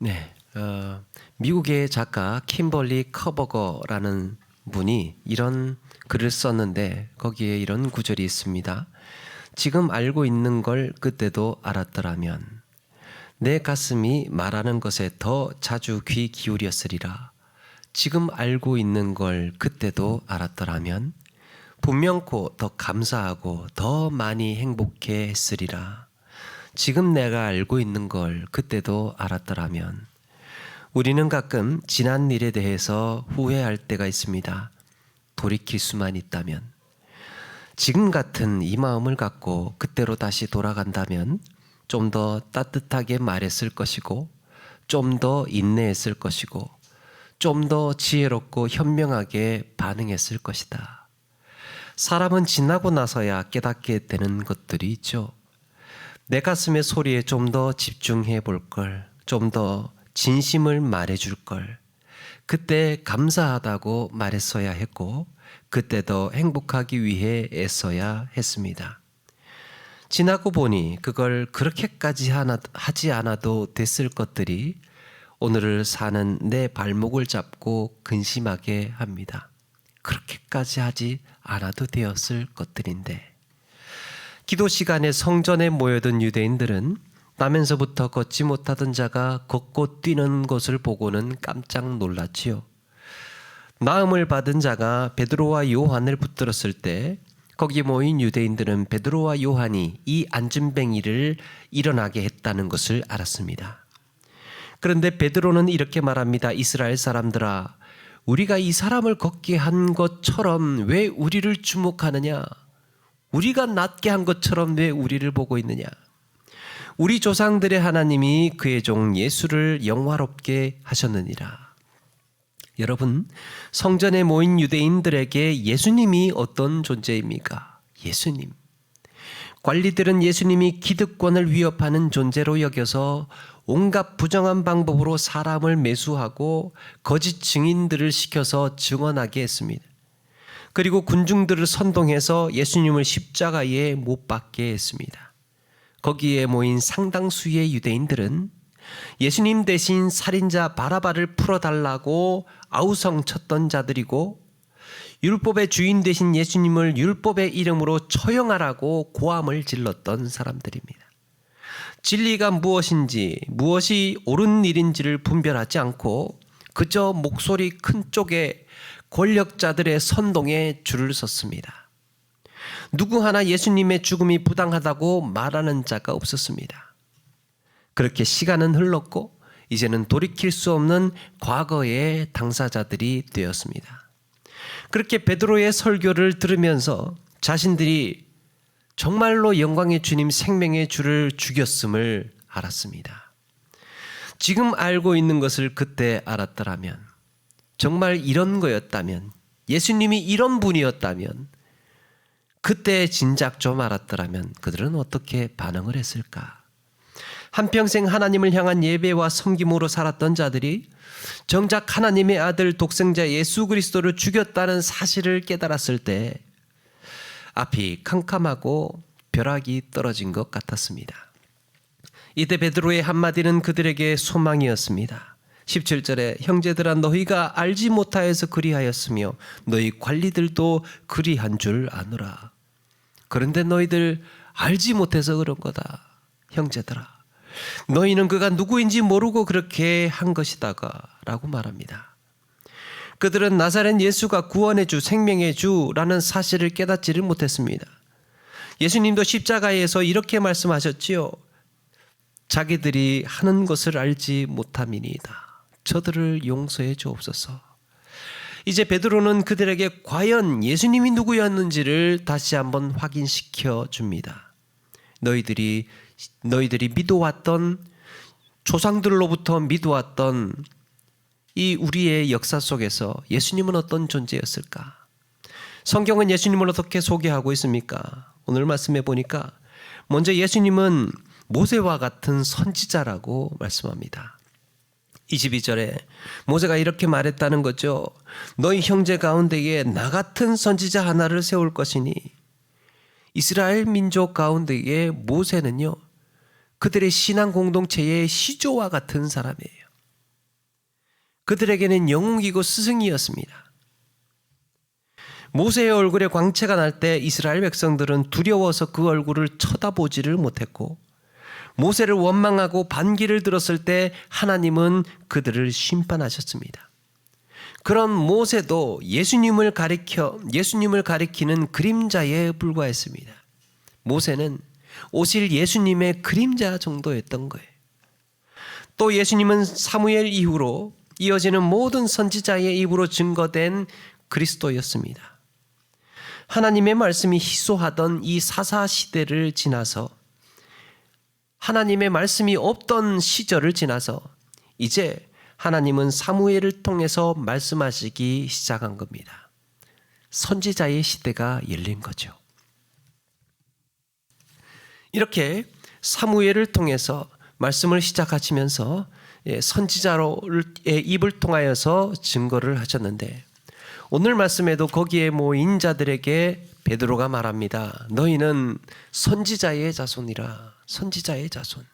네, 미국의 작가 킴벌리 커버거라는 분이 이런 글을 썼는데 거기에 이런 구절이 있습니다. 지금 알고 있는 걸 그때도 알았더라면 내 가슴이 말하는 것에 더 자주 귀 기울였으리라. 지금 알고 있는 걸 그때도 알았더라면 분명코 더 감사하고 더 많이 행복해 했으리라. 지금 내가 알고 있는 걸 그때도 알았더라면. 우리는 가끔 지난 일에 대해서 후회할 때가 있습니다. 돌이킬 수만 있다면. 지금 같은 이 마음을 갖고 그때로 다시 돌아간다면 좀 더 따뜻하게 말했을 것이고, 좀 더 인내했을 것이고, 좀 더 지혜롭고 현명하게 반응했을 것이다. 사람은 지나고 나서야 깨닫게 되는 것들이 있죠. 내 가슴의 소리에 좀 더 집중해 볼 걸, 좀 더 진심을 말해 줄 걸, 그때 감사하다고 말했어야 했고, 그때 더 행복하기 위해 애써야 했습니다. 지나고 보니 그걸 그렇게까지 하지 않아도 됐을 것들이 오늘을 사는 내 발목을 잡고 근심하게 합니다. 그렇게까지 하지 않아도 되었을 것들인데. 기도 시간에 성전에 모여든 유대인들은 나면서부터 걷지 못하던 자가 걷고 뛰는 것을 보고는 깜짝 놀랐지요. 나음을 받은 자가 베드로와 요한을 붙들었을 때 거기 모인 유대인들은 베드로와 요한이 이 안진뱅이를 일어나게 했다는 것을 알았습니다. 그런데 베드로는 이렇게 말합니다. 이스라엘 사람들아, 우리가 이 사람을 걷게 한 것처럼 왜 우리를 주목하느냐? 우리가 낫게 한 것처럼 왜 우리를 보고 있느냐? 우리 조상들의 하나님이 그의 종 예수를 영화롭게 하셨느니라. 여러분, 성전에 모인 유대인들에게 예수님이 어떤 존재입니까? 예수님. 관리들은 예수님이 기득권을 위협하는 존재로 여겨서 온갖 부정한 방법으로 사람을 매수하고 거짓 증인들을 시켜서 증언하게 했습니다. 그리고 군중들을 선동해서 예수님을 십자가에 못 박게 했습니다. 거기에 모인 상당수의 유대인들은 예수님 대신 살인자 바라바를 풀어달라고 아우성쳤던 자들이고, 율법의 주인 대신 예수님을 율법의 이름으로 처형하라고 고함을 질렀던 사람들입니다. 진리가 무엇인지, 무엇이 옳은 일인지를 분별하지 않고 그저 목소리 큰 쪽에 권력자들의 선동에 줄을 섰습니다. 누구 하나 예수님의 죽음이 부당하다고 말하는 자가 없었습니다. 그렇게 시간은 흘렀고 이제는 돌이킬 수 없는 과거의 당사자들이 되었습니다. 그렇게 베드로의 설교를 들으면서 자신들이 정말로 영광의 주님 생명의 주를 죽였음을 알았습니다. 지금 알고 있는 것을 그때 알았더라면, 정말 이런 거였다면, 예수님이 이런 분이었다면, 그때 진작 좀 알았더라면 그들은 어떻게 반응을 했을까? 한평생 하나님을 향한 예배와 섬김으로 살았던 자들이 정작 하나님의 아들 독생자 예수 그리스도를 죽였다는 사실을 깨달았을 때 앞이 캄캄하고 벼락이 떨어진 것 같았습니다. 이때 베드로의 한마디는 그들에게 소망이었습니다. 17절에 형제들아, 너희가 알지 못하여서 그리하였으며 너희 관리들도 그리한 줄 아노라. 그런데 너희들 알지 못해서 그런 거다. 형제들아, 너희는 그가 누구인지 모르고 그렇게 한 것이다가 라고 말합니다. 그들은 나사렛 예수가 구원의 주, 생명의 주라는 사실을 깨닫지를 못했습니다. 예수님도 십자가에서 이렇게 말씀하셨지요. 자기들이 하는 것을 알지 못함이니이다. 저들을 용서해 주옵소서. 이제 베드로는 그들에게 과연 예수님이 누구였는지를 다시 한번 확인시켜 줍니다. 너희들이 믿어왔던, 조상들로부터 믿어왔던 이 우리의 역사 속에서 예수님은 어떤 존재였을까? 성경은 예수님을 어떻게 소개하고 있습니까? 오늘 말씀해 보니까 먼저 예수님은 모세와 같은 선지자라고 말씀합니다. 22절에 모세가 이렇게 말했다는 거죠. 너희 형제 가운데에 나 같은 선지자 하나를 세울 것이니. 이스라엘 민족 가운데에 모세는요, 그들의 신앙 공동체의 시조와 같은 사람이에요. 그들에게는 영웅이고 스승이었습니다. 모세의 얼굴에 광채가 날 때 이스라엘 백성들은 두려워서 그 얼굴을 쳐다보지를 못했고, 모세를 원망하고 반기를 들었을 때 하나님은 그들을 심판하셨습니다. 그런 모세도 예수님을 가리키는 그림자에 불과했습니다. 모세는 오실 예수님의 그림자 정도였던 거예요. 또 예수님은 사무엘 이후로 이어지는 모든 선지자의 입으로 증거된 그리스도였습니다. 하나님의 말씀이 희소하던 이 사사 시대를 지나서, 하나님의 말씀이 없던 시절을 지나서 이제 하나님은 사무엘을 통해서 말씀하시기 시작한 겁니다. 선지자의 시대가 열린 거죠. 이렇게 사무엘을 통해서 말씀을 시작하시면서 선지자의 입을 통하여서 증거를 하셨는데, 오늘 말씀에도 거기에 모인 자들에게 베드로가 말합니다. 너희는 선지자의 자손이라. 선지자의 자손.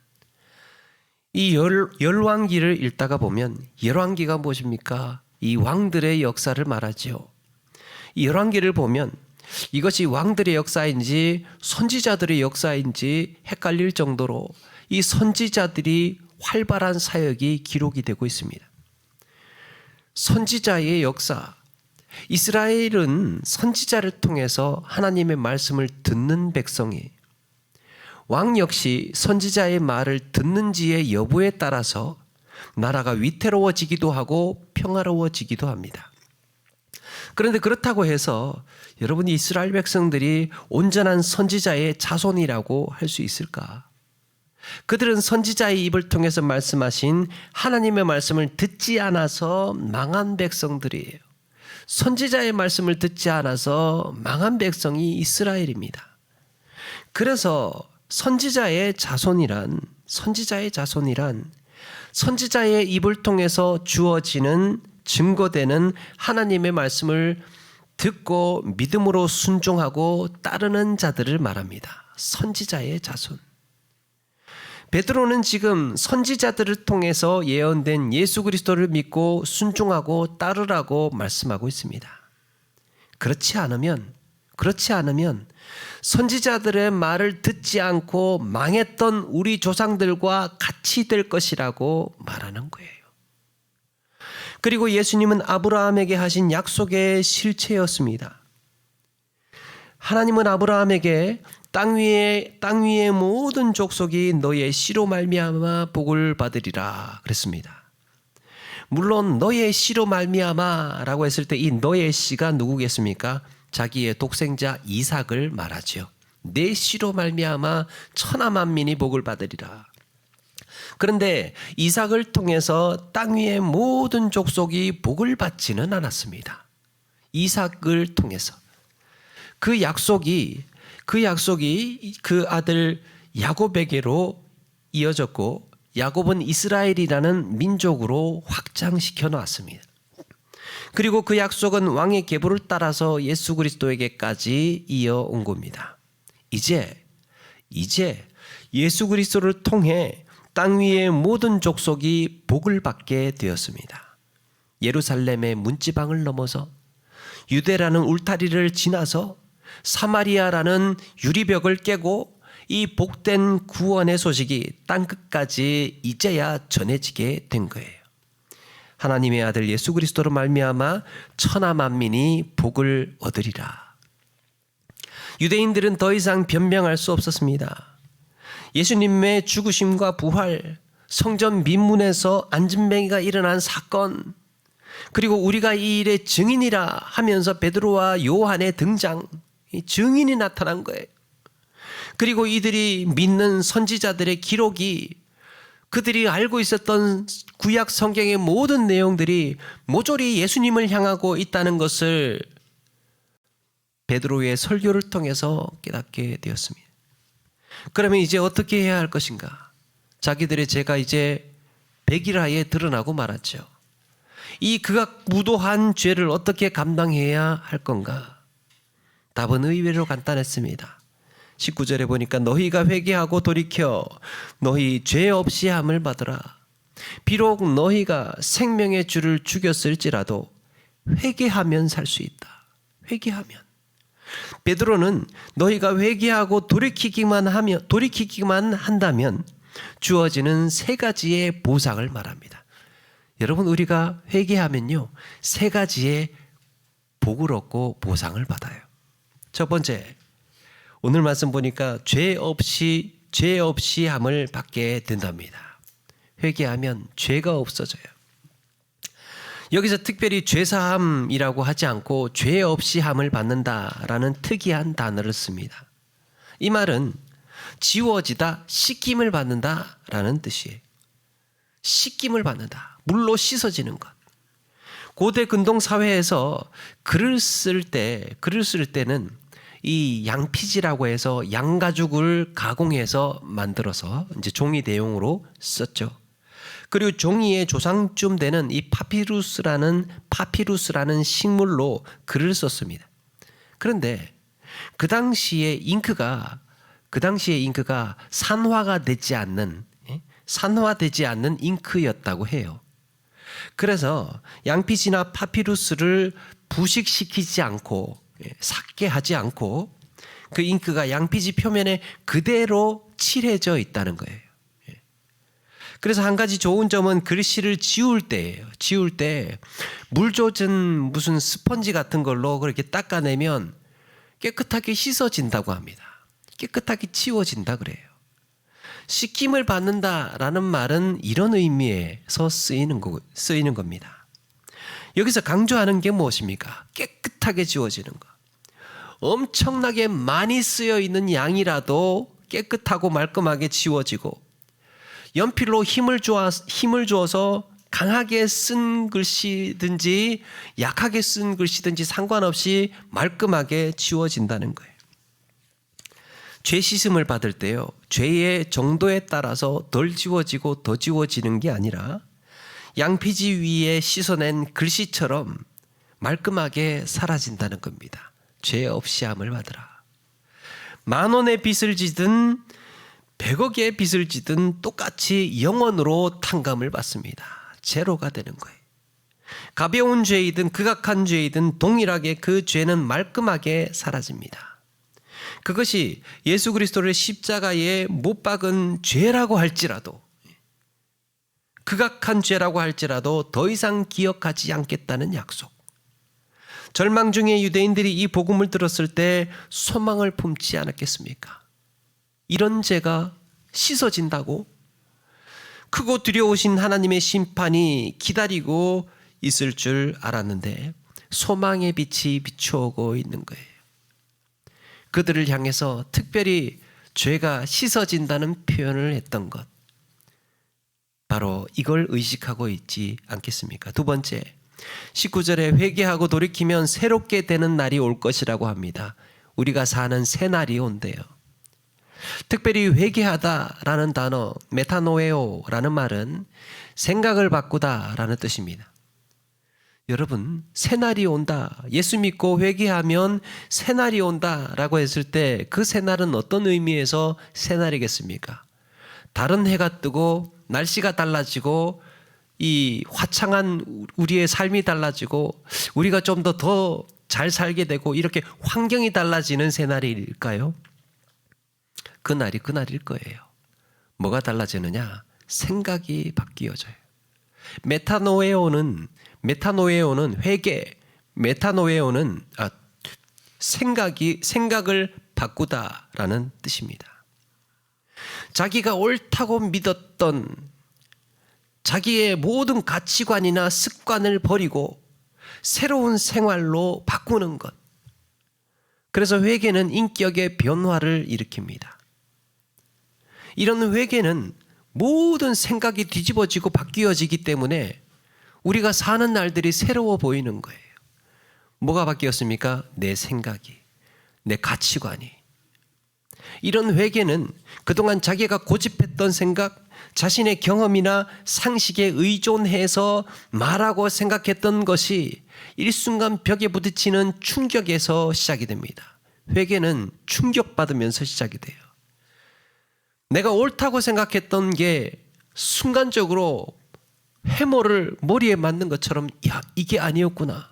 이 열왕기를 읽다가 보면, 열왕기가 무엇입니까? 이 왕들의 역사를 말하지요. 이 열왕기를 보면 이것이 왕들의 역사인지 선지자들의 역사인지 헷갈릴 정도로 이 선지자들이 활발한 사역이 기록이 되고 있습니다. 선지자의 역사. 이스라엘은 선지자를 통해서 하나님의 말씀을 듣는 백성이, 왕 역시 선지자의 말을 듣는지의 여부에 따라서 나라가 위태로워지기도 하고 평화로워지기도 합니다. 그런데 그렇다고 해서 여러분이 이스라엘 백성들이 온전한 선지자의 자손이라고 할 수 있을까? 그들은 선지자의 입을 통해서 말씀하신 하나님의 말씀을 듣지 않아서 망한 백성들이에요. 선지자의 말씀을 듣지 않아서 망한 백성이 이스라엘입니다. 그래서 선지자의 자손이란 선지자의 입을 통해서 주어지는 증거되는 하나님의 말씀을 듣고 믿음으로 순종하고 따르는 자들을 말합니다. 선지자의 자손. 베드로는 지금 선지자들을 통해서 예언된 예수 그리스도를 믿고 순종하고 따르라고 말씀하고 있습니다. 그렇지 않으면 선지자들의 말을 듣지 않고 망했던 우리 조상들과 같이 될 것이라고 말하는 거예요. 그리고 예수님은 아브라함에게 하신 약속의 실체였습니다. 하나님은 아브라함에게 땅 위의 모든 족속이 너의 씨로 말미암아 복을 받으리라 그랬습니다. 물론 너의 씨로 말미암아라고 했을 때 이 너의 씨가 누구겠습니까? 자기의 독생자 이삭을 말하죠. 내 씨로 말미암아 천하 만민이 복을 받으리라. 그런데 이삭을 통해서 땅 위의 모든 족속이 복을 받지는 않았습니다. 이삭을 통해서 그 약속이 그 아들 야곱에게로 이어졌고, 야곱은 이스라엘이라는 민족으로 확장시켜 놨습니다. 그리고 그 약속은 왕의 계보를 따라서 예수 그리스도에게까지 이어온 겁니다. 이제 예수 그리스도를 통해 땅 위의 모든 족속이 복을 받게 되었습니다. 예루살렘의 문지방을 넘어서 유대라는 울타리를 지나서 사마리아라는 유리벽을 깨고 이 복된 구원의 소식이 땅끝까지 이제야 전해지게 된 거예요. 하나님의 아들 예수 그리스도로 말미암아 천하 만민이 복을 얻으리라. 유대인들은 더 이상 변명할 수 없었습니다. 예수님의 죽으심과 부활, 성전 민문에서 안진뱅이가 일어난 사건, 그리고 우리가 이 일의 증인이라 하면서 베드로와 요한의 등장, 증인이 나타난 거예요. 그리고 이들이 믿는 선지자들의 기록이, 그들이 알고 있었던 구약 성경의 모든 내용들이 모조리 예수님을 향하고 있다는 것을 베드로의 설교를 통해서 깨닫게 되었습니다. 그러면 이제 어떻게 해야 할 것인가? 자기들의 죄가 이제 백일하에 드러나고 말았죠. 이 극악무도한 죄를 어떻게 감당해야 할 건가? 답은 의외로 간단했습니다. 19절에 보니까 너희가 회개하고 돌이켜 너희 죄 없이 함을 받으라. 비록 너희가 생명의 주를 죽였을지라도 회개하면 살 수 있다. 회개하면. 베드로는 너희가 회개하고 돌이키기만 한다면 주어지는 세 가지의 보상을 말합니다. 여러분, 우리가 회개하면요, 세 가지의 복을 얻고 보상을 받아요. 첫 번째, 오늘 말씀 보니까 죄 없이 함을 받게 된답니다. 회개하면 죄가 없어져요. 여기서 특별히 죄사함이라고 하지 않고 죄 없이 함을 받는다라는 특이한 단어를 씁니다. 이 말은 지워지다, 씻김을 받는다라는 뜻이에요. 씻김을 받는다. 물로 씻어지는 것. 고대 근동 사회에서 글을 쓸 때는 이 양피지라고 해서 양가죽을 가공해서 만들어서 이제 종이 대용으로 썼죠. 그리고 종이의 조상쯤 되는 이 파피루스라는 식물로 글을 썼습니다. 그런데 그 당시에 잉크가 산화되지 않는 잉크였다고 해요. 그래서 양피지나 파피루스를 부식시키지 않고 삭게 하지 않고 그 잉크가 양피지 표면에 그대로 칠해져 있다는 거예요. 그래서 한 가지 좋은 점은 글씨를 지울 때예요. 지울 때 물 젖은 무슨 스펀지 같은 걸로 그렇게 닦아내면 깨끗하게 씻어진다고 합니다. 깨끗하게 지워진다 그래요. 씻김을 받는다라는 말은 이런 의미에서 쓰이는 겁니다. 여기서 강조하는 게 무엇입니까? 깨끗하게 지워지는 것. 엄청나게 많이 쓰여 있는 양이라도 깨끗하고 말끔하게 지워지고, 연필로 힘을 주어서 강하게 쓴 글씨든지 약하게 쓴 글씨든지 상관없이 말끔하게 지워진다는 거예요. 죄 씻음을 받을 때요, 죄의 정도에 따라서 덜 지워지고 더 지워지는 게 아니라 양피지 위에 씻어낸 글씨처럼 말끔하게 사라진다는 겁니다. 죄 없이 함을 받으라. 10,000원의 빚을 지든 100억의 빚을 지든 똑같이 영원으로 탕감을 받습니다. 제로가 되는 거예요. 가벼운 죄이든 극악한 죄이든 동일하게 그 죄는 말끔하게 사라집니다. 그것이 예수 그리스도를 십자가에 못 박은 죄라고 할지라도, 극악한 죄라고 할지라도 더 이상 기억하지 않겠다는 약속. 절망 중에 유대인들이 이 복음을 들었을 때 소망을 품지 않았겠습니까? 이런 죄가 씻어진다고? 크고 두려우신 하나님의 심판이 기다리고 있을 줄 알았는데 소망의 빛이 비추어오고 있는 거예요. 그들을 향해서 특별히 죄가 씻어진다는 표현을 했던 것, 바로 이걸 의식하고 있지 않겠습니까? 두 번째, 19절에 회개하고 돌이키면 새롭게 되는 날이 올 것이라고 합니다. 우리가 사는 새 날이 온대요. 특별히 회개하다라는 단어, 메타노에오라는 말은 생각을 바꾸다라는 뜻입니다. 여러분, 새 날이 온다, 예수 믿고 회개하면 새 날이 온다라고 했을 때 그 새 날은 어떤 의미에서 새 날이겠습니까? 다른 해가 뜨고 날씨가 달라지고 이 화창한 우리의 삶이 달라지고 우리가 좀 더 잘 살게 되고 이렇게 환경이 달라지는 새날일까요? 그날이 그날일 거예요. 뭐가 달라지느냐? 생각이 바뀌어져요. 메타노에오는 회개, 메타노에오는 생각을 바꾸다라는 뜻입니다. 자기가 옳다고 믿었던 자기의 모든 가치관이나 습관을 버리고 새로운 생활로 바꾸는 것. 그래서 회개는 인격의 변화를 일으킵니다. 이런 회개는 모든 생각이 뒤집어지고 바뀌어지기 때문에 우리가 사는 날들이 새로워 보이는 거예요. 뭐가 바뀌었습니까? 내 생각이, 내 가치관이. 이런 회개는 그동안 자기가 고집했던 생각, 자신의 경험이나 상식에 의존해서 말하고 생각했던 것이 일순간 벽에 부딪히는 충격에서 시작이 됩니다. 회개는 충격받으면서 시작이 돼요. 내가 옳다고 생각했던 게 순간적으로 해머를 머리에 맞는 것처럼 야, 이게 아니었구나.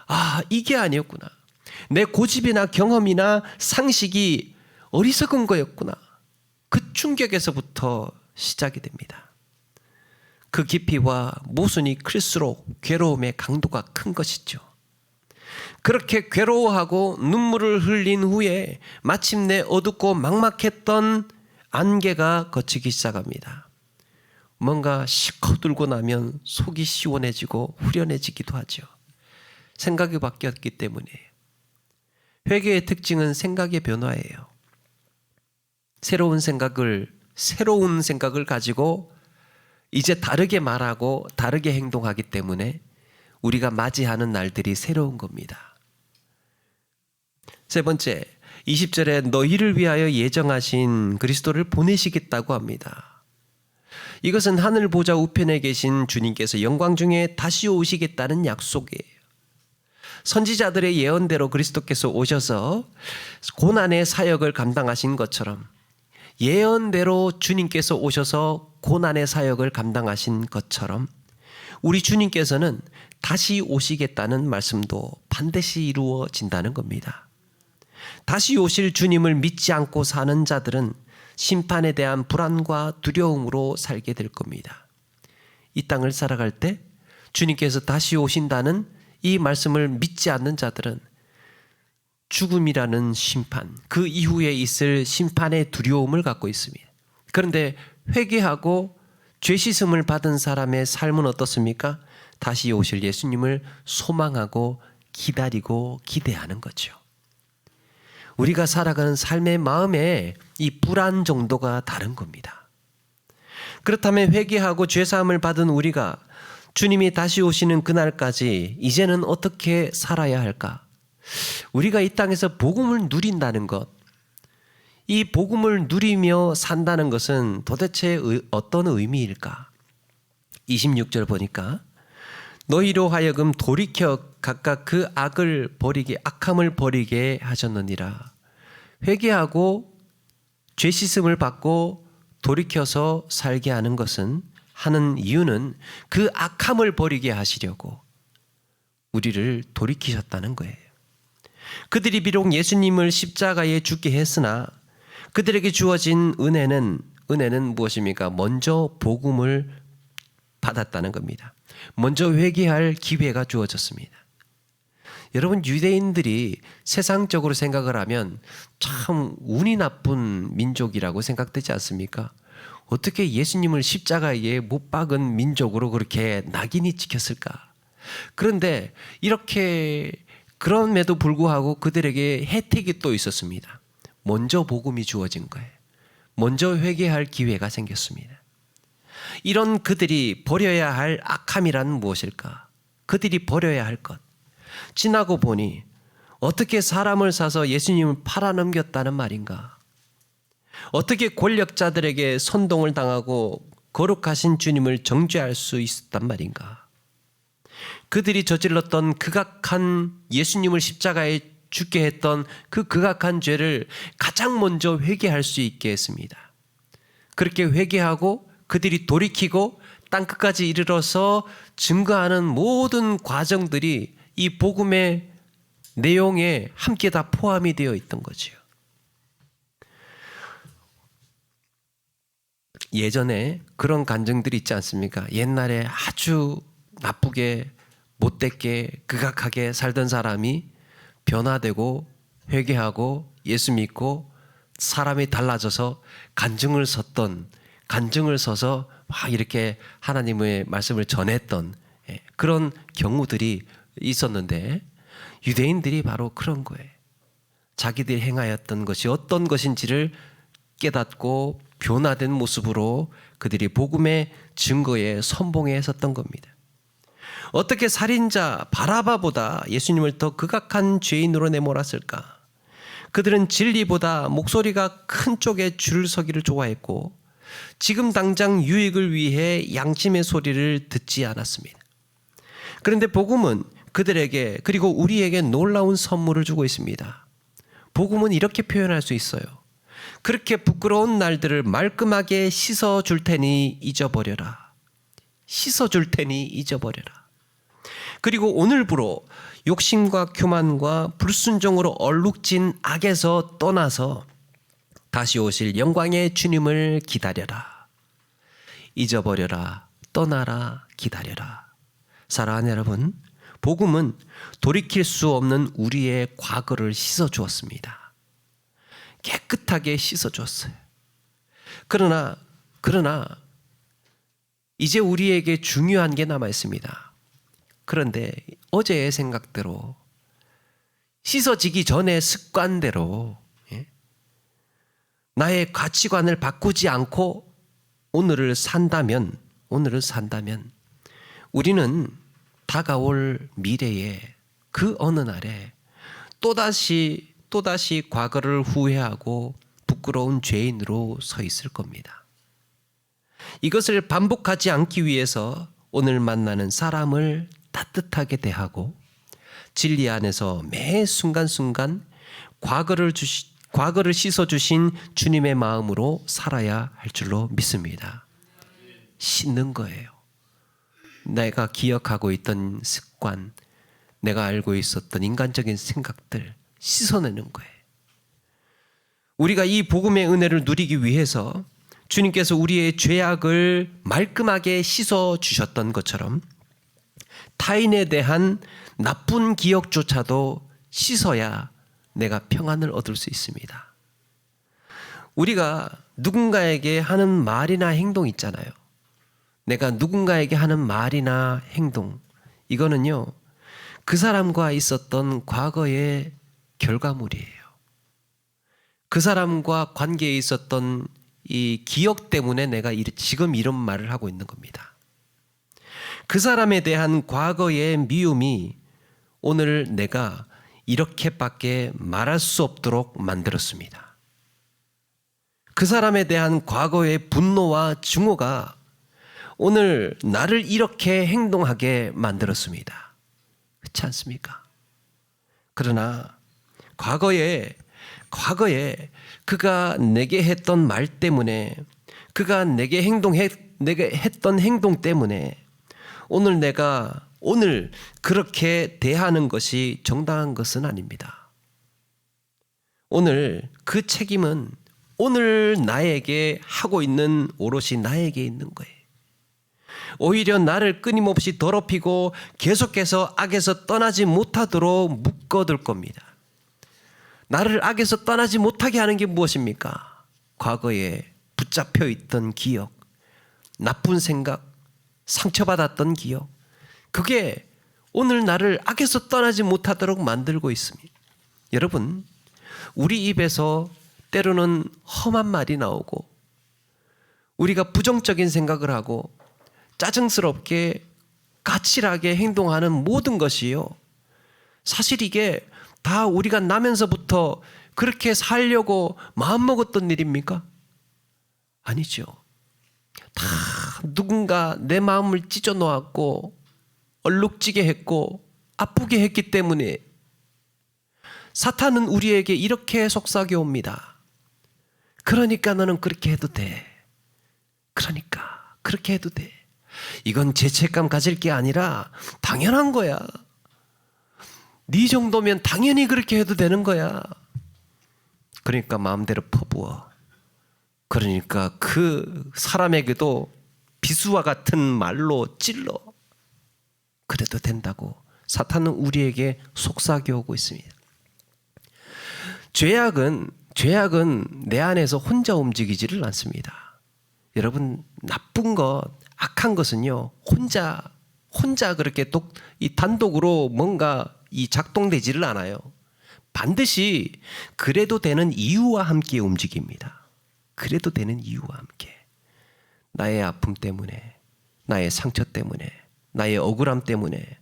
아, 이게 아니었구나. 내 고집이나 경험이나 상식이 어리석은 거였구나. 그 충격에서부터 시작이 됩니다. 그 깊이와 모순이 클수록 괴로움의 강도가 큰 것이죠. 그렇게 괴로워하고 눈물을 흘린 후에 마침내 어둡고 막막했던 안개가 걷히기 시작합니다. 뭔가 실컷 울고 나면 속이 시원해지고 후련해지기도 하죠. 생각이 바뀌었기 때문이에요. 회개의 특징은 생각의 변화예요. 새로운 생각을 가지고 이제 다르게 말하고 다르게 행동하기 때문에 우리가 맞이하는 날들이 새로운 겁니다. 세 번째, 20절에 너희를 위하여 예정하신 그리스도를 보내시겠다고 합니다. 이것은 하늘 보좌 우편에 계신 주님께서 영광 중에 다시 오시겠다는 약속이에요. 선지자들의 예언대로 그리스도께서 오셔서 고난의 사역을 감당하신 것처럼, 예언대로 주님께서 오셔서 고난의 사역을 감당하신 것처럼 우리 주님께서는 다시 오시겠다는 말씀도 반드시 이루어진다는 겁니다. 다시 오실 주님을 믿지 않고 사는 자들은 심판에 대한 불안과 두려움으로 살게 될 겁니다. 이 땅을 살아갈 때 주님께서 다시 오신다는 이 말씀을 믿지 않는 자들은 죽음이라는 심판, 그 이후에 있을 심판의 두려움을 갖고 있습니다. 그런데 회개하고 죄 씻음을 받은 사람의 삶은 어떻습니까? 다시 오실 예수님을 소망하고 기다리고 기대하는 거죠. 우리가 살아가는 삶의 마음에 이 불안 정도가 다른 겁니다. 그렇다면 회개하고 죄사함을 받은 우리가 주님이 다시 오시는 그날까지 이제는 어떻게 살아야 할까? 우리가 이 땅에서 복음을 누린다는 것, 이 복음을 누리며 산다는 것은 도대체 어떤 의미일까? 26절 보니까 너희로 하여금 돌이켜 각각 그 악함을 버리게 하셨느니라. 회개하고 죄 씻음을 받고 돌이켜서 살게 하는 이유는 그 악함을 버리게 하시려고 우리를 돌이키셨다는 거예요. 그들이 비록 예수님을 십자가에 죽게 했으나 그들에게 주어진 은혜는 무엇입니까? 먼저 복음을 받았다는 겁니다. 먼저 회개할 기회가 주어졌습니다. 여러분, 유대인들이 세상적으로 생각을 하면 참 운이 나쁜 민족이라고 생각되지 않습니까? 어떻게 예수님을 십자가에 못 박은 민족으로 그렇게 낙인이 찍혔을까? 그런데 그럼에도 불구하고 그들에게 혜택이 또 있었습니다. 먼저 복음이 주어진 거예요. 먼저 회개할 기회가 생겼습니다. 이런 그들이 버려야 할 악함이란 무엇일까? 그들이 버려야 할 것. 지나고 보니 어떻게 사람을 사서 예수님을 팔아넘겼다는 말인가? 어떻게 권력자들에게 선동을 당하고 거룩하신 주님을 정죄할 수 있었단 말인가? 그들이 저질렀던 극악한 예수님을 십자가에 죽게 했던 그 극악한 죄를 가장 먼저 회개할 수 있게 했습니다. 그렇게 회개하고 그들이 돌이키고 땅끝까지 이르러서 증거하는 모든 과정들이 이 복음의 내용에 함께 다 포함이 되어 있던 거지요. 예전에 그런 간증들이 있지 않습니까? 옛날에 아주 나쁘게 못되게 극악하게 살던 사람이 변화되고 회개하고 예수 믿고 사람이 달라져서 간증을 서서 막 이렇게 하나님의 말씀을 전했던 그런 경우들이 있었는데, 유대인들이 바로 그런 거예요. 자기들이 행하였던 것이 어떤 것인지를 깨닫고 변화된 모습으로 그들이 복음의 증거에 선봉에 섰던 겁니다. 어떻게 살인자 바라바보다 예수님을 더 극악한 죄인으로 내몰았을까? 그들은 진리보다 목소리가 큰 쪽에 줄 서기를 좋아했고 지금 당장 유익을 위해 양심의 소리를 듣지 않았습니다. 그런데 복음은 그들에게 그리고 우리에게 놀라운 선물을 주고 있습니다. 복음은 이렇게 표현할 수 있어요. 그렇게 부끄러운 날들을 말끔하게 씻어줄 테니 잊어버려라. 씻어줄 테니 잊어버려라. 그리고 오늘부로 욕심과 교만과 불순종으로 얼룩진 악에서 떠나서 다시 오실 영광의 주님을 기다려라. 잊어버려라. 떠나라. 기다려라. 사랑하는 여러분, 복음은 돌이킬 수 없는 우리의 과거를 씻어주었습니다. 깨끗하게 씻어주었어요. 그러나 이제 우리에게 중요한 게 남아 있습니다. 그런데 어제의 생각대로 씻어지기 전의 습관대로 나의 가치관을 바꾸지 않고 오늘을 산다면 우리는 다가올 미래에 그 어느 날에 또다시 과거를 후회하고 부끄러운 죄인으로 서 있을 겁니다. 이것을 반복하지 않기 위해서 오늘 만나는 사람을 따뜻하게 대하고 진리 안에서 매 순간순간 과거를 씻어주신 주님의 마음으로 살아야 할 줄로 믿습니다. 씻는 거예요. 내가 기억하고 있던 습관, 내가 알고 있었던 인간적인 생각들 씻어내는 거예요. 우리가 이 복음의 은혜를 누리기 위해서 주님께서 우리의 죄악을 말끔하게 씻어주셨던 것처럼 타인에 대한 나쁜 기억조차도 씻어야 내가 평안을 얻을 수 있습니다. 우리가 누군가에게 하는 말이나 행동 있잖아요. 내가 누군가에게 하는 말이나 행동, 이거는요, 그 사람과 있었던 과거의 결과물이에요. 그 사람과 관계에 있었던 이 기억 때문에 내가 지금 이런 말을 하고 있는 겁니다. 그 사람에 대한 과거의 미움이 오늘 내가 이렇게밖에 말할 수 없도록 만들었습니다. 그 사람에 대한 과거의 분노와 증오가 오늘 나를 이렇게 행동하게 만들었습니다. 그렇지 않습니까? 그러나 과거에 그가 내게 했던 말 때문에, 그가 내게 했던 행동 때문에 오늘 그렇게 대하는 것이 정당한 것은 아닙니다. 오늘 그 책임은 오늘 나에게 하고 있는, 오롯이 나에게 있는 거예요. 오히려 나를 끊임없이 더럽히고 계속해서 악에서 떠나지 못하도록 묶어둘 겁니다. 나를 악에서 떠나지 못하게 하는 게 무엇입니까? 과거에 붙잡혀 있던 기억, 나쁜 생각, 상처받았던 기억, 그게 오늘 나를 악에서 떠나지 못하도록 만들고 있습니다. 여러분, 우리 입에서 때로는 험한 말이 나오고 우리가 부정적인 생각을 하고 짜증스럽게 까칠하게 행동하는 모든 것이요, 사실 이게 다 우리가 나면서부터 그렇게 살려고 마음먹었던 일입니까? 아니죠. 다 누군가 내 마음을 찢어 놓았고 얼룩지게 했고 아프게 했기 때문에 사탄은 우리에게 이렇게 속삭여 옵니다. 그러니까 너는 그렇게 해도 돼. 그러니까 그렇게 해도 돼. 이건 죄책감 가질 게 아니라 당연한 거야. 네 정도면 당연히 그렇게 해도 되는 거야. 그러니까 마음대로 퍼부어. 그러니까 그 사람에게도 비수와 같은 말로 찔러. 그래도 된다고 사탄은 우리에게 속삭여 오고 있습니다. 죄악은 내 안에서 혼자 움직이지를 않습니다. 여러분, 나쁜 것, 악한 것은요, 혼자 그렇게 이 단독으로 뭔가 이 작동되지를 않아요. 반드시 그래도 되는 이유와 함께 움직입니다. 그래도 되는 이유와 함께. 나의 아픔 때문에, 나의 상처 때문에, 나의 억울함 때문에,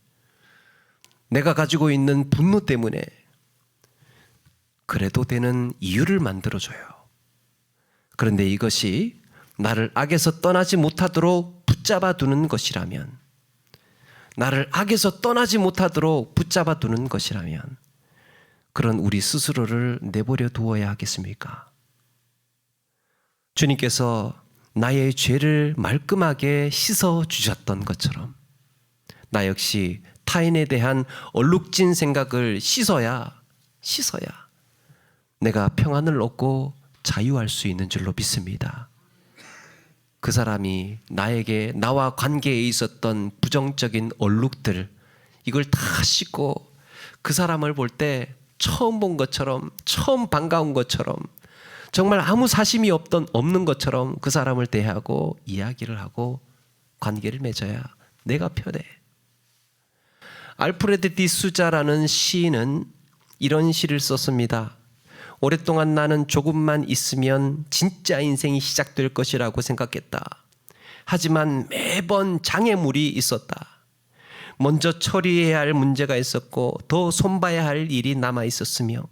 내가 가지고 있는 분노 때문에 그래도 되는 이유를 만들어줘요. 그런데 이것이 나를 악에서 떠나지 못하도록 붙잡아 두는 것이라면, 나를 악에서 떠나지 못하도록 붙잡아 두는 것이라면 그런 우리 스스로를 내버려 두어야 하겠습니까? 주님께서 나의 죄를 말끔하게 씻어 주셨던 것처럼 나 역시 타인에 대한 얼룩진 생각을 씻어야 내가 평안을 얻고 자유할 수 있는 줄로 믿습니다. 그 사람이 나와 관계에 있었던 부정적인 얼룩들, 이걸 다 씻고 그 사람을 볼 때 처음 본 것처럼, 처음 반가운 것처럼, 정말 아무 사심이 없는 것처럼 그 사람을 대하고 이야기를 하고 관계를 맺어야 내가 편해. 알프레드 디수자라는 시인은 이런 시를 썼습니다. 오랫동안 나는 조금만 있으면 진짜 인생이 시작될 것이라고 생각했다. 하지만 매번 장애물이 있었다. 먼저 처리해야 할 문제가 있었고 더 손봐야 할 일이 남아 있었으며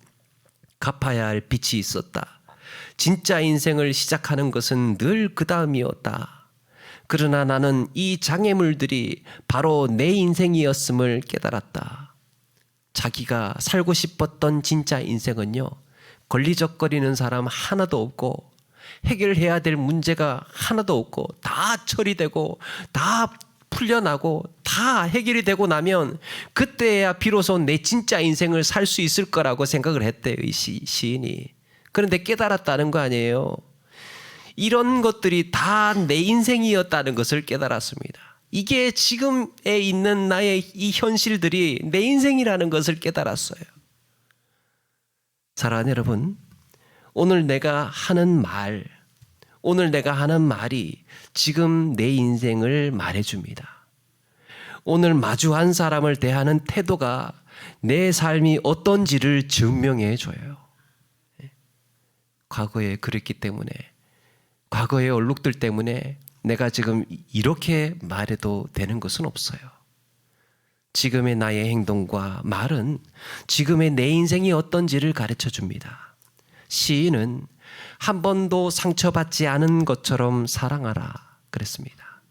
갚아야 할 빚이 있었다. 진짜 인생을 시작하는 것은 늘 그 다음이었다. 그러나 나는 이 장애물들이 바로 내 인생이었음을 깨달았다. 자기가 살고 싶었던 진짜 인생은요, 걸리적거리는 사람 하나도 없고 해결해야 될 문제가 하나도 없고 다 처리되고 다 풀려나고 다 해결이 되고 나면 그때야 비로소 내 진짜 인생을 살 수 있을 거라고 생각을 했대요, 이 시인이. 그런데 깨달았다는 거 아니에요. 이런 것들이 다 내 인생이었다는 것을 깨달았습니다. 이게 지금에 있는 나의 이 현실들이 내 인생이라는 것을 깨달았어요. 사랑하는 여러분, 오늘 내가 하는 말이 지금 내 인생을 말해줍니다. 오늘 마주한 사람을 대하는 태도가 내 삶이 어떤지를 증명해줘요. 과거에 그랬기 때문에, 과거의 얼룩들 때문에 내가 지금 이렇게 말해도 되는 것은 없어요. 지금의 나의 행동과 말은 지금의 내 인생이 어떤지를 가르쳐 줍니다. 시인은 한 번도 상처받지 않은 것처럼 사랑하라 그랬습니다.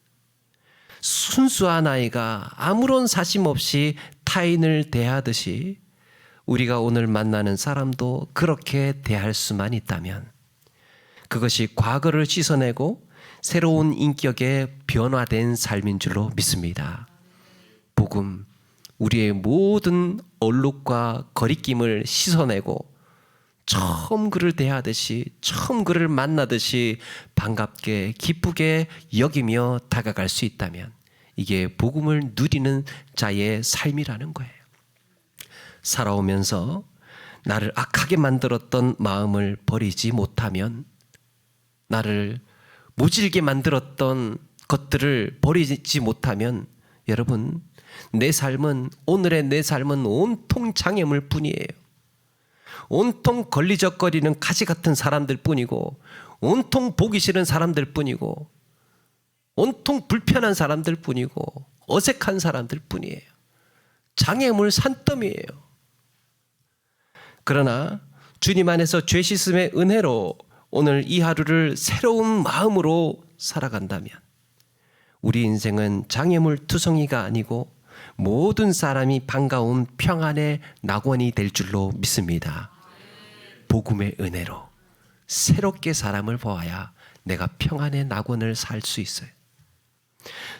순수한 아이가 아무런 사심 없이 타인을 대하듯이 우리가 오늘 만나는 사람도 그렇게 대할 수만 있다면 그것이 과거를 씻어내고 새로운 인격의 변화된 삶인 줄로 믿습니다. 복음, 우리의 모든 얼룩과 거리낌을 씻어내고 처음 그를 대하듯이, 처음 그를 만나듯이 반갑게 기쁘게 여기며 다가갈 수 있다면 이게 복음을 누리는 자의 삶이라는 거예요. 살아오면서 나를 악하게 만들었던 마음을 버리지 못하면, 나를 모질게 만들었던 것들을 버리지 못하면 여러분, 오늘의 내 삶은 온통 장애물 뿐이에요. 온통 걸리적거리는 가시 같은 사람들 뿐이고, 온통 보기 싫은 사람들 뿐이고, 온통 불편한 사람들 뿐이고, 어색한 사람들 뿐이에요. 장애물 산더미예요. 그러나 주님 안에서 죄 씻음의 은혜로 오늘 이 하루를 새로운 마음으로 살아간다면 우리 인생은 장애물 투성이가 아니고 모든 사람이 반가운 평안의 낙원이 될 줄로 믿습니다. 복음의 은혜로 새롭게 사람을 보아야 내가 평안의 낙원을 살 수 있어요.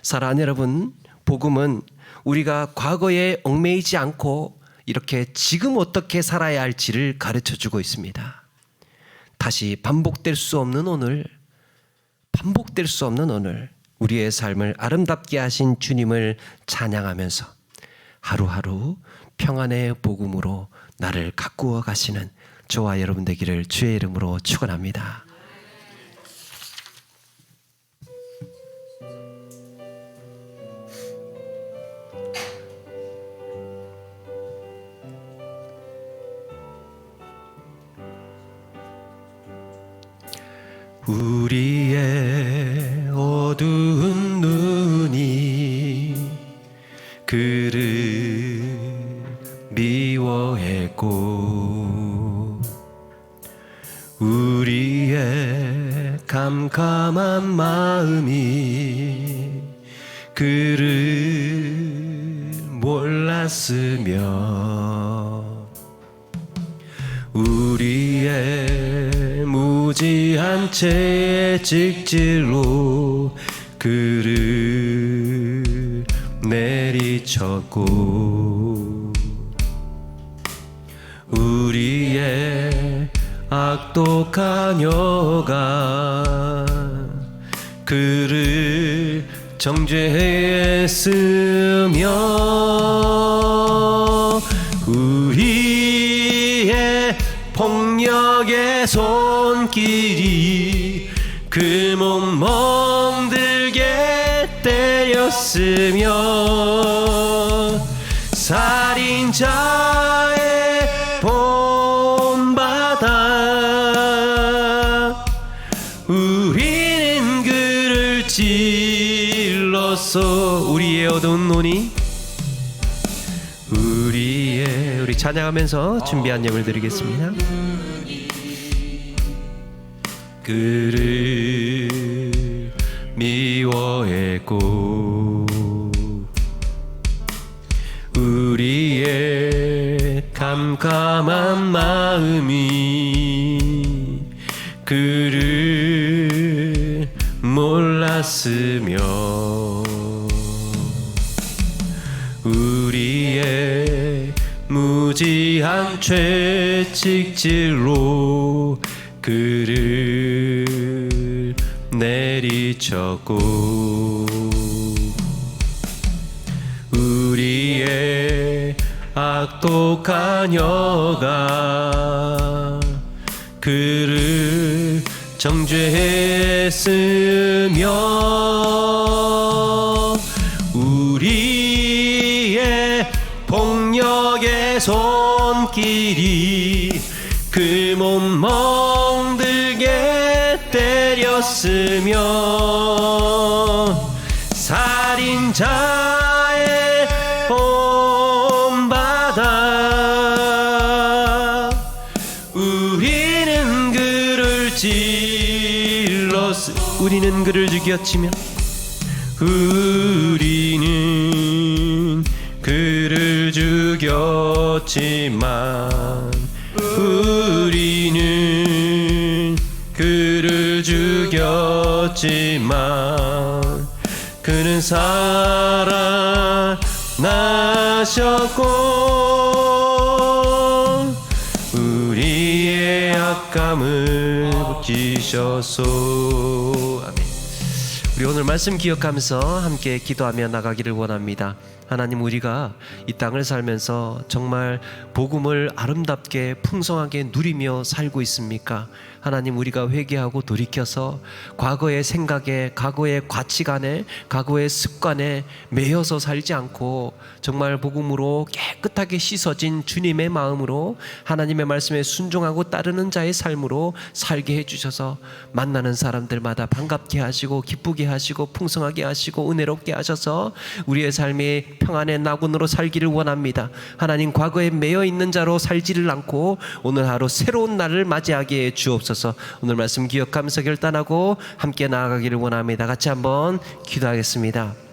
사랑하는 여러분, 복음은 우리가 과거에 얽매이지 않고 이렇게 지금 어떻게 살아야 할지를 가르쳐주고 있습니다. 다시 반복될 수 없는 오늘, 우리의 삶을 아름답게 하신 주님을 찬양하면서 하루하루 평안의 복음으로 나를 가꾸어 가시는 저와 여러분 되기를 주의 이름으로 축원합니다. 우리의 어두운 눈이 그를 미워했고 우리의 캄캄한 마음이 그를 몰랐으며 우리의 무지한 죄의 채찍질로 그를 내리쳤고 우리의 악독한 여가 그를 정죄했으며 우리의 폭력의 손길이 그 몸 멍들게 때렸으며 살인자의 본받아 우리는 그를 찔렀어. 우리의 어두운 눈이 우리 찬양하면서 준비한 예물 드리겠습니다. 그를 미워했고 우리의 캄캄한 마음이 그를 몰랐으며 우리의 무지한 채찍질로 그를 내리쳤고 우리의 악독한 여가 그를 정죄했으며 우리의 폭력의 손길이 그 몸 멍들게 때렸으며 살인자의 본받아 우리는 그를 우리는 그를 죽였지만 우리는 그를 죽였지만 우리는 그를 죽였지만 그는 살아나셨고 우리의 악감을 붙이셨소. 아멘. 우리 오늘 말씀 기억하면서 함께 기도하며 나가기를 원합니다. 하나님, 우리가 이 땅을 살면서 정말 복음을 아름답게 풍성하게 누리며 살고 있습니까? 하나님, 우리가 회개하고 돌이켜서 과거의 생각에, 과거의 가치관에, 과거의 습관에 매여서 살지 않고 정말 복음으로 깨끗하게 씻어진 주님의 마음으로 하나님의 말씀에 순종하고 따르는 자의 삶으로 살게 해주셔서 만나는 사람들마다 반갑게 하시고 기쁘게 하시고 풍성하게 하시고 은혜롭게 하셔서 우리의 삶이 평안의 나군으로 살기를 원합니다. 하나님, 과거에 매여 있는 자로 살지를 않고 오늘 하루 새로운 날을 맞이하게 해 주옵소서. 오늘 말씀 기억하면서 결단하고 함께 나아가기를 원합니다. 같이 한번 기도하겠습니다.